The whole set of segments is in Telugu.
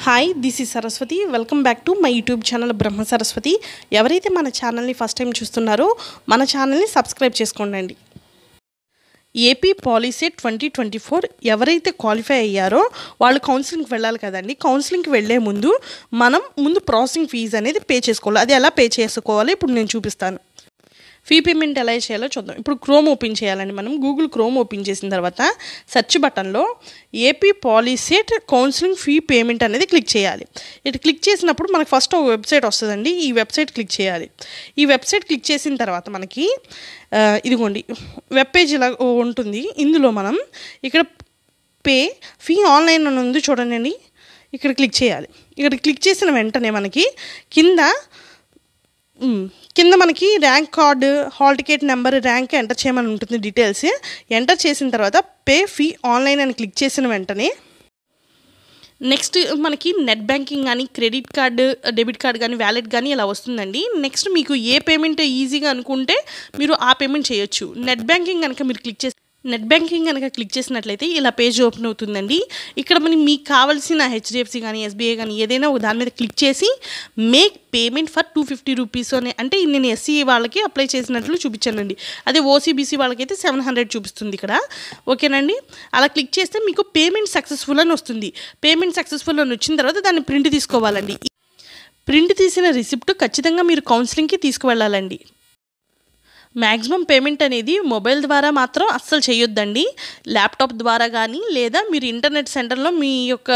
Hi, this is Saraswati. Welcome back to my YouTube channel Brahma Saraswati. ఎవరైతే మన ఛానల్ని ఫస్ట్ టైం చూస్తున్నారో మన ఛానల్ని సబ్స్క్రైబ్ చేసుకోండి. ఏపీ పాలిసెట్ 2024 ఎవరైతే క్వాలిఫై అయ్యారో వాళ్ళు కౌన్సిలింగ్కి వెళ్ళాలి కదండి. కౌన్సిలింగ్కి వెళ్ళే ముందు ప్రాసెసింగ్ ఫీజు అనేది పే చేసుకోవాలి. అది ఎలా పే చేసుకోవాలి ఇప్పుడు నేను చూపిస్తాను. ఫీ పేమెంట్ ఎలా చేయాలో చూద్దాం. ఇప్పుడు క్రోమ్ ఓపెన్ చేయాలండి. మనం గూగుల్ క్రోమ్ ఓపెన్ చేసిన తర్వాత సెర్చ్ బటన్లో AP Polycet counselling fee payment అనేది క్లిక్ చేయాలి. ఇటు క్లిక్ చేసినప్పుడు మనకు ఫస్ట్ ఒక వెబ్సైట్ వస్తుందండి. ఈ వెబ్సైట్ క్లిక్ చేయాలి. ఈ వెబ్సైట్ క్లిక్ చేసిన తర్వాత మనకి ఇదిగోండి వెబ్ పేజ్ ఇలా ఉంటుంది. ఇందులో మనం ఇక్కడ పే ఫీ ఆన్లైన్ అని ఉంది చూడండి. ఇక్కడ క్లిక్ చేయాలి. ఇక్కడ క్లిక్ చేసిన వెంటనే మనకి కింద మనకి rank card, hall ticket number, rank enter చేయమని ఉంటుంది. డీటెయిల్స్ ఎంటర్ చేసిన తర్వాత పే ఫీ ఆన్లైన్ అని క్లిక్ చేసిన వెంటనే నెక్స్ట్ మనకి నెట్ బ్యాంకింగ్ కానీ, క్రెడిట్ కార్డు, డెబిట్ కార్డు కానీ, వ్యాలెట్ కానీ ఇలా వస్తుందండి. నెక్స్ట్ మీకు ఏ పేమెంట్ ఈజీగా అనుకుంటే మీరు ఆ పేమెంట్ చేయొచ్చు. నెట్ బ్యాంకింగ్ కనుక మీరు క్లిక్ చేసినట్లయితే ఇలా పేజ్ ఓపెన్ అవుతుందండి. ఇక్కడ మీకు కావాల్సిన హెచ్డిఎఫ్సి కానీ, ఎస్బీఐ కానీ ఏదైనా ఒక దాని మీద క్లిక్ చేసి మేక్ పేమెంట్ ఫర్ 250 రూపీస్ అని, అంటే నేను ఎస్సీ వాళ్ళకి అప్లై చేసినట్లు చూపించానండి. అదే ఓసీబీసీ వాళ్ళకైతే 700 చూపిస్తుంది ఇక్కడ. ఓకేనండి. అలా క్లిక్ చేస్తే మీకు పేమెంట్ సక్సెస్ఫుల్ అని వస్తుంది. పేమెంట్ సక్సెస్ఫుల్ అని వచ్చిన తర్వాత దాన్ని ప్రింట్ తీసుకోవాలండి. ప్రింట్ తీసిన రిసిప్ట్ ఖచ్చితంగా మీరు కౌన్సిలింగ్కి తీసుకువెళ్ళాలండి. మ్యాక్సిమం పేమెంట్ అనేది మొబైల్ ద్వారా మాత్రం అస్సలు చేయొద్దండి. ల్యాప్టాప్ ద్వారా కానీ, లేదా మీరు ఇంటర్నెట్ సెంటర్లో మీ యొక్క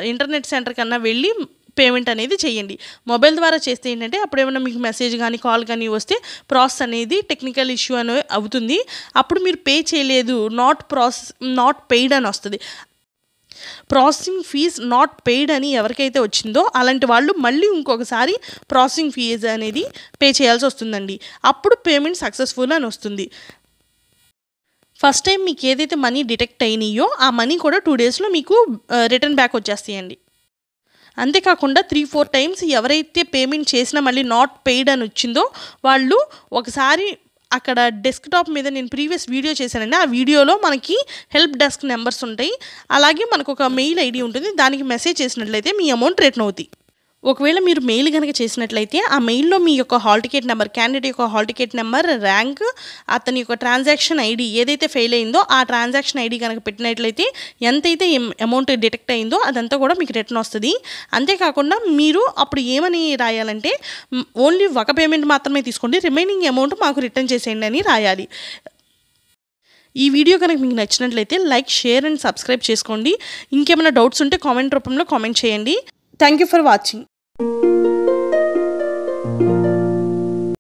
ఇంటర్నెట్ సెంటర్ కన్నా వెళ్ళి పేమెంట్ అనేది చేయండి. మొబైల్ ద్వారా చేస్తే ఏంటంటే అప్పుడు ఏమైనా మీకు మెసేజ్ కానీ, కాల్ కానీ వస్తే ప్రాసెస్ అనేది టెక్నికల్ ఇష్యూ అని అవుతుంది. అప్పుడు మీరు పే చేయలేదు, నాట్ పెయిడ్ అని వస్తుంది. ప్రాసెసింగ్ ఫీజ్ నాట్ పెయిడ్ అని ఎవరికైతే వచ్చిందో అలాంటి వాళ్ళు మళ్ళీ ఇంకొకసారి ప్రాసెసింగ్ ఫీజ్ అనేది పే చేయాల్సి వస్తుందండి. అప్పుడు పేమెంట్ సక్సెస్ఫుల్ అని వస్తుంది. ఫస్ట్ టైం మీకు ఏదైతే మనీ డిటెక్ట్ అయినాయో ఆ మనీ కూడా 2 డేస్లో మీకు రిటర్న్ బ్యాక్ వచ్చేస్తాయండి. అంతేకాకుండా 3-4 టైమ్స్ ఎవరైతే పేమెంట్ చేసినా మళ్ళీ నాట్ పెయిడ్ అని వచ్చిందో వాళ్ళు ఒకసారి అక్కడ డెస్క్టాప్ మీద నేను ప్రీవియస్ వీడియో చేశానండి. ఆ వీడియోలో మనకి హెల్ప్ డెస్క్ నెంబర్స్ ఉంటాయి. అలాగే మనకు ఒక మెయిల్ ఐడి ఉంటుంది. దానికి మెసేజ్ చేసినట్లయితే మీ అమౌంట్ రిటర్న్ అవుతాయి. ఒకవేళ మీరు మెయిల్ కనుక చేసినట్లయితే ఆ మెయిల్లో మీ యొక్క హాల్ టికెట్ నెంబర్, క్యాండిడేట్ యొక్క హాల్ టికెట్ నెంబర్, ర్యాంక్, అతని యొక్క ట్రాన్సాక్షన్ ఐడి ఏదైతే ఫెయిల్ అయిందో ఆ ట్రాన్సాక్షన్ ఐడి కనుక పెట్టినట్లయితే ఎంతైతే అమౌంట్ డిటెక్ట్ అయిందో అదంతా కూడా మీకు రిటర్న్ వస్తుంది. అంతేకాకుండా మీరు అప్పుడు ఏమని రాయాలంటే ఓన్లీ ఒక పేమెంట్ మాత్రమే తీసుకోండి, రిమైనింగ్ అమౌంట్ మాకు రిటర్న్ చేసేయండి అని రాయాలి. ఈ వీడియో కనుక మీకు నచ్చినట్లయితే లైక్, షేర్ అండ్ సబ్స్క్రైబ్ చేసుకోండి. ఇంకేమైనా డౌట్స్ ఉంటే కామెంట్ రూపంలో కామెంట్ చేయండి. Thank you for watching.